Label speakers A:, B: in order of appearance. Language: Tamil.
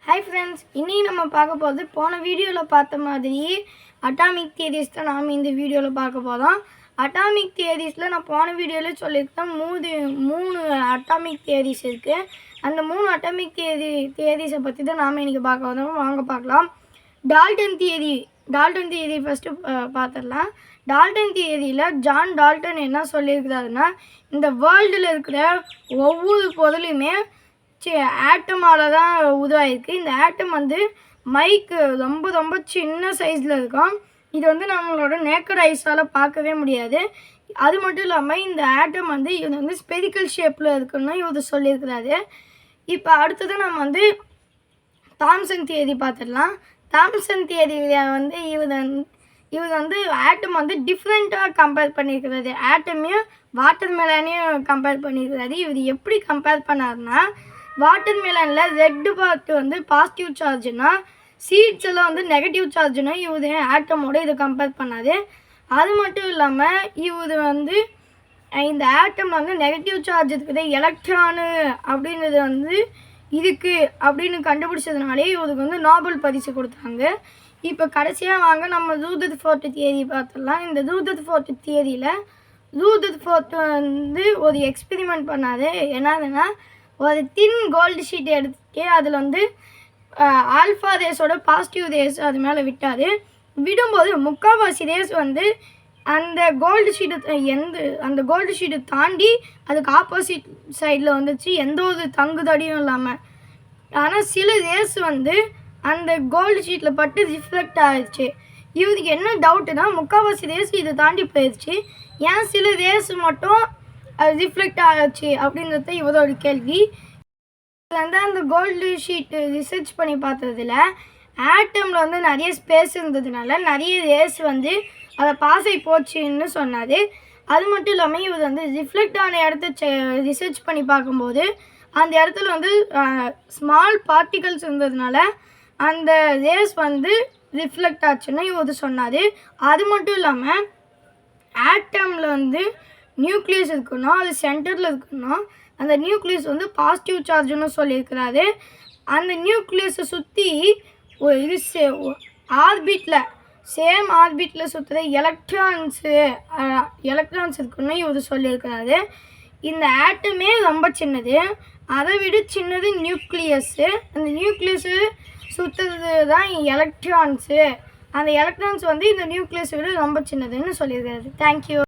A: हाय फ्रेंड्स इन्हीं நம்ம பார்க்க போறது போன வீடியோல பார்த்த மாதிரி அட்டாமிக் தியரிஸ் தான் நாம இந்த வீடியோல பார்க்க போறோம். அட்டாமிக் தியரிஸ்ல நான் போன வீடியோல சொல்லிருக்கேன் மூணு அட்டாமிக் தியரிஸ் இருக்கு. அந்த மூணு அட்டாமிக் தியரிஸை பத்தி தான் நாம இன்னைக்கு பார்க்க போறோம். வாங்க பார்க்கலாம். டால்டன் தியரி ஃபர்ஸ்ட் பார்த்தறலாம். டால்டன் தியரியில ஜான் டால்டன் என்ன சொல்லியிருக்காருன்னா இந்த வேர்ல்டுல இருக்கிற ஒவ்வொரு பொருளுமே ஆட்டமால தான் உருவாயிருக்கு. இந்த ஆட்டம் வந்து மைக்கு ரொம்ப ரொம்ப சின்ன சைஸில் இருக்கும். இது வந்து நம்மளோட நேக்கட் ஐஸால் பார்க்கவே முடியாது. அது மட்டும் இல்லாமல் இந்த ஆட்டம் வந்து இது வந்து ஸ்பெரிக்கல் ஷேப்பில் இருக்குன்னு இவர் சொல்லியிருக்கிறாரு. இப்போ அடுத்தது நம்ம வந்து தாம்சன் தியரி பார்த்துடலாம். தாம்சன் தியரியில் வந்து இவர் வந்து ஆட்டம் வந்து டிஃப்ரெண்ட்டாக கம்பேர் பண்ணியிருக்கிறாரு. ஆட்டமையும் வாட்டர் மெலனையும் கம்பேர் பண்ணியிருக்கிறாரு. இவர் எப்படி கம்பேர் பண்ணார்னா வாட்டர் மெலனில் ரெட்டு பார்ட் வந்து பாசிட்டிவ் சார்ஜுனா சீட்ஸ் எல்லாம் வந்து நெகட்டிவ் சார்ஜுனா இவர் ஆட்டமோட இதை கம்பேர் பண்ணாது. அது மட்டும் இல்லாமல் இவர் வந்து இந்த ஆட்டம் வந்து நெகட்டிவ் சார்ஜ் இருக்குது எலக்ட்ரானு அப்படின்றது வந்து இருக்குது அப்படின்னு கண்டுபிடிச்சதுனாலே இவருக்கு வந்து நோபல் பரிசு கொடுத்தாங்க. இப்போ கடைசியாக வாங்க நம்ம ரூதர்ஃபோர்ட் தியரி பார்த்துடலாம். இந்த ரூதர்ஃபோர்ட் தியரியில் ரூதர்ஃபோர்ட் வந்து ஒரு எக்ஸ்பெரிமெண்ட் பண்ணாது. என்னதுன்னா ஒரு தின் கோல்டு ஷீட் எடுத்துட்டு அதில் வந்து ஆல்ஃபா ரேஸோட பாசிட்டிவ் ரேஸ் அது மேலே விட்டார். விடும்போது முக்கால்வாசி ரேஸ் வந்து அந்த கோல்டு ஷீட்டை தாண்டி அதுக்கு ஆப்போசிட் சைடில் வந்துச்சு, எந்த ஒரு தங்குதடியும் இல்லாமல். ஆனால் சில ரேஸ் வந்து அந்த கோல்டு ஷீட்டில் பட்டு ரிஃப்ளெக்ட் ஆகிடுச்சு. இவருக்கு என்ன டவுட்டுனா முக்கால்வாசி ரேஸ் இதை தாண்டி போயிடுச்சு, ஏன் சில ரேஸ் மட்டும் ரிஃப்ளெக்ட் ஆகிடுச்சு அப்படின்றது இவரோட கேள்வி. வந்து அந்த கோல்டு ஷீட்டு ரிசர்ச் பண்ணி பார்த்ததில் ஆட்டமில் வந்து நிறைய ஸ்பேஸ் இருந்ததுனால நிறைய ரேஸ் வந்து அதை பாஸ் ஆகி போச்சுன்னு சொன்னார். அது மட்டும் இல்லாமல் இவர் வந்து ரிஃப்ளெக்ட் ஆன இடத்த ரிசர்ச் பண்ணி பார்க்கும்போது அந்த இடத்துல வந்து ஸ்மால் பார்ட்டிகல்ஸ் இருந்ததுனால அந்த ரேஸ் வந்து ரிஃப்ளெக்ட் ஆச்சுன்னு இவர் சொன்னார். அது மட்டும் இல்லாமல் ஆட்டமில் வந்து நியூக்ளியஸ் இருக்குன்னா அது சென்டரில் இருக்குன்னா அந்த நியூக்ளியஸ் வந்து பாசிட்டிவ் சார்ஜுன்னு சொல்லியிருக்கிறாரு. அந்த நியூக்ளியஸை சுற்றி ஒரு இது சேம் ஆர்பிட்டில் சுற்றுற எலக்ட்ரான்ஸ் இருக்குன்னு இவர் சொல்லியிருக்கிறாரு. இந்த ஆட்டமே ரொம்ப சின்னது, அதை விட சின்னது நியூக்ளியஸ்ஸு. அந்த நியூக்ளியஸு சுற்றுறது தான் எலக்ட்ரான்ஸு. அந்த எலக்ட்ரான்ஸ் வந்து இந்த நியூக்ளியஸை விட ரொம்ப சின்னதுன்னு சொல்லியிருக்கிறாரு. தேங்க்யூ.